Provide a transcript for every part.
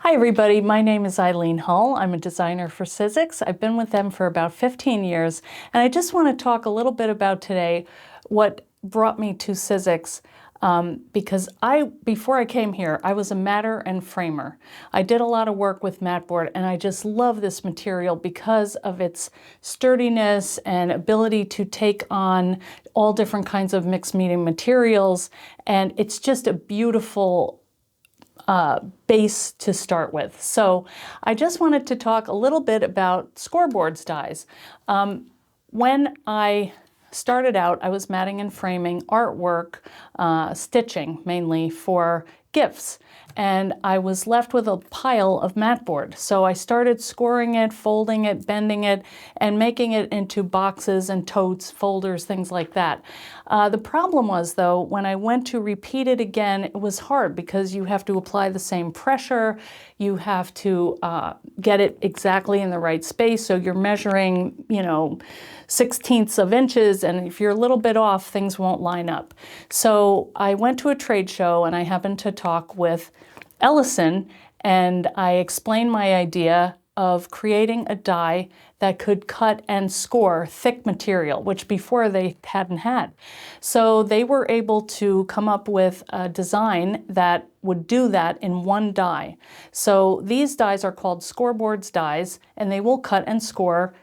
Hi everybody, my name is Eileen Hull. I'm a designer for Sizzix. I've been with them for about 15 years, and I just want to talk a little bit about today what brought me to Sizzix, because before I came here, I was a matter and framer. I did a lot of work with Matboard, and I just love this material because of its sturdiness and ability to take on all different kinds of mixed media materials, and it's just a beautiful base to start with. So I just wanted to talk a little bit about Scoreboards dies. When I started out, I was matting and framing artwork, stitching mainly for gifts, and I was left with a pile of Matboard. So I started scoring it, folding it, bending it, and making it into boxes and totes, folders, things like that. The problem was, though, when I went to repeat it again, it was hard because you have to apply the same pressure, you have to get it exactly in the right space, so you're measuring, 1/16 of inches, and if you're a little bit off, things won't line up. So I went to a trade show, and I happened to talk with Ellison, and I explained my idea of creating a die that could cut and score thick material, which before they hadn't had. So they were able to come up with a design that would do that in one die. So these dies are called Scoreboards dies, and they will cut and score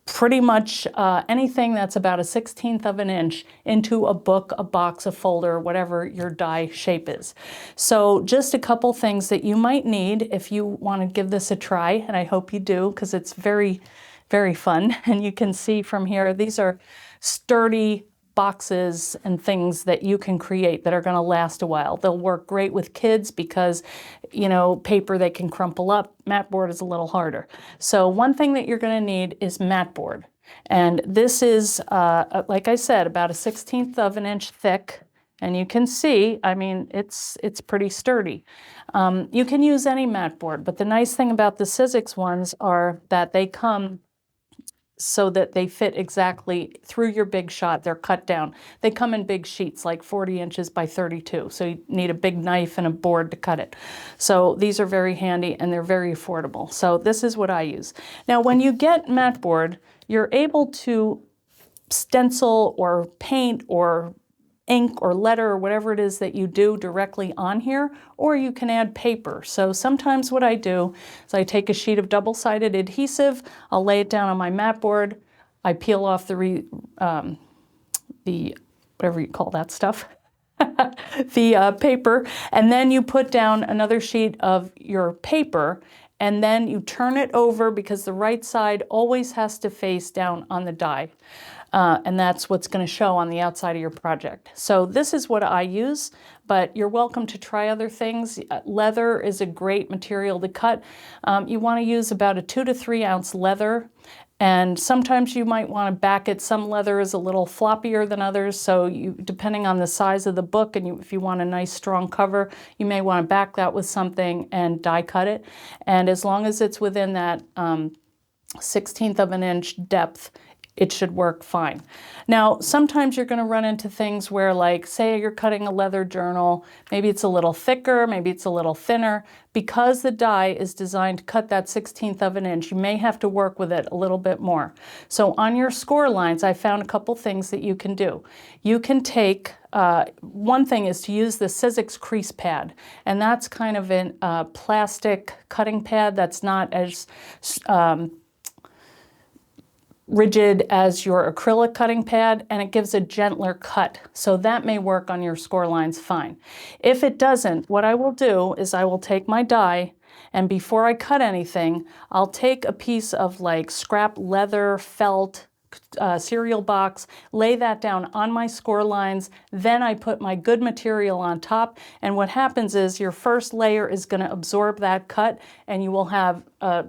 pretty much anything that's about 1/16 of an inch into a book, a box, a folder, whatever your die shape is. So just a couple things that you might need if you want to give this a try, and I hope you do because it's very, very fun. And you can see from here, these are sturdy boxes and things that you can create that are going to last a while. They'll work great with kids because, paper they can crumple up. Matboard is a little harder. So one thing that you're going to need is Matboard. And this is, like I said, about 1/16 of an inch thick. And you can see, it's pretty sturdy. You can use any Matboard, but the nice thing about the Sizzix ones are that they come so that they fit exactly through your big shot. They're cut down. They come in big sheets, like 40 inches by 32. So you need a big knife and a board to cut it. So these are very handy and they're very affordable. So this is what I use. Now, when you get Matboard, you're able to stencil or paint or ink or letter or whatever it is that you do directly on here, or you can add paper. So sometimes what I do is I take a sheet of double-sided adhesive, I'll lay it down on my Matboard, I peel off the whatever you call that stuff, the paper, and then you put down another sheet of your paper, and then you turn it over because the right side always has to face down on the die. And that's what's going to show on the outside of your project. So this is what I use, but you're welcome to try other things. Leather is a great material to cut. You want to use about a 2 to 3 ounce leather, and sometimes you might want to back it. Some leather is a little floppier than others, so depending on the size of the book, and if you want a nice strong cover, you may want to back that with something and die cut it. And as long as it's within that 1/16 of an inch depth, it should work fine. Now, sometimes you're going to run into things where, like, say you're cutting a leather journal, maybe it's a little thicker, maybe it's a little thinner. Because the die is designed to cut that 1/16 of an inch, you may have to work with it a little bit more. So on your score lines, I found a couple things that you can do. You can take, one thing is to use the Sizzix crease pad, and that's kind of a plastic cutting pad that's not as rigid as your acrylic cutting pad, and it gives a gentler cut. So that may work on your score lines fine. If it doesn't, what I will do is I will take my die, and before I cut anything, I'll take a piece of like scrap leather, felt, cereal box, lay that down on my score lines, then I put my good material on top, and what happens is your first layer is going to absorb that cut, and you will have a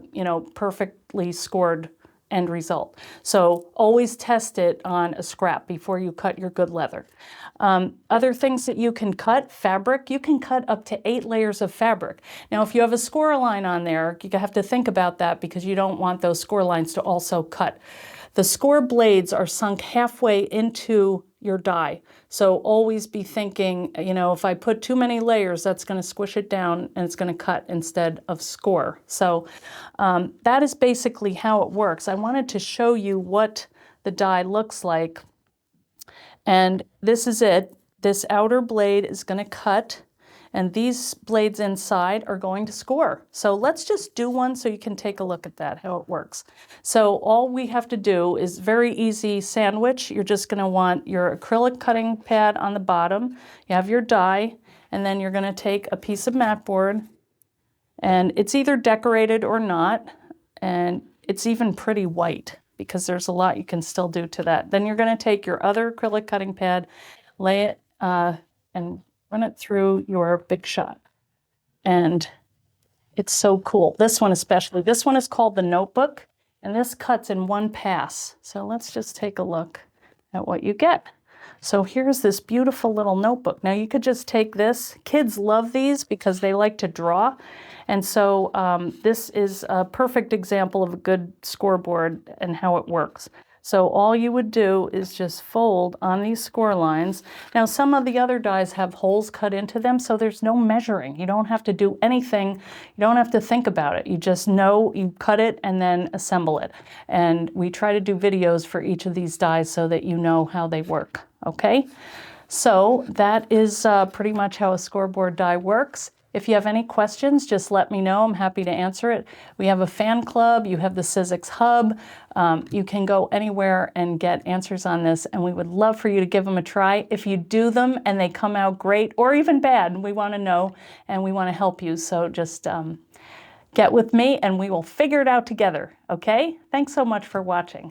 perfectly scored end result. So always test it on a scrap before you cut your good leather. Other things that you can cut, fabric, you can cut up to 8 layers of fabric. Now, if you have a score line on there, you have to think about that because you don't want those score lines to also cut. The score blades are sunk halfway into your die. So always be thinking, you know, if I put too many layers, that's going to squish it down and it's going to cut instead of score. So that is basically how it works. I wanted to show you what the die looks like. And this is it. This outer blade is going to cut, and these blades inside are going to score. So let's just do one so you can take a look at that, how it works. So all we have to do is very easy sandwich. You're just going to want your acrylic cutting pad on the bottom. You have your die, and then you're going to take a piece of mat board, and it's either decorated or not, and it's even pretty white because there's a lot you can still do to that. Then you're going to take your other acrylic cutting pad, lay it and run it through your Big Shot. And it's so cool. This one especially. This one is called the Notebook, and this cuts in one pass. So let's just take a look at what you get. So here's this beautiful little notebook. Now you could just take this. Kids love these because they like to draw. And so this is a perfect example of a good scoreboard and how it works. So all you would do is just fold on these score lines. Now some of the other dies have holes cut into them, so there's no measuring. You don't have to do anything. You don't have to think about it. You just know you cut it and then assemble it. And we try to do videos for each of these dies so that you know how they work, okay? So that is pretty much how a scoreboard die works. If you have any questions, just let me know. I'm happy to answer it. We have a fan club. You have the Sizzix Hub. You can go anywhere and get answers on this, and we would love for you to give them a try. If you do them and they come out great or even bad, we want to know, and we want to help you. So just get with me, and we will figure it out together, okay? Thanks so much for watching.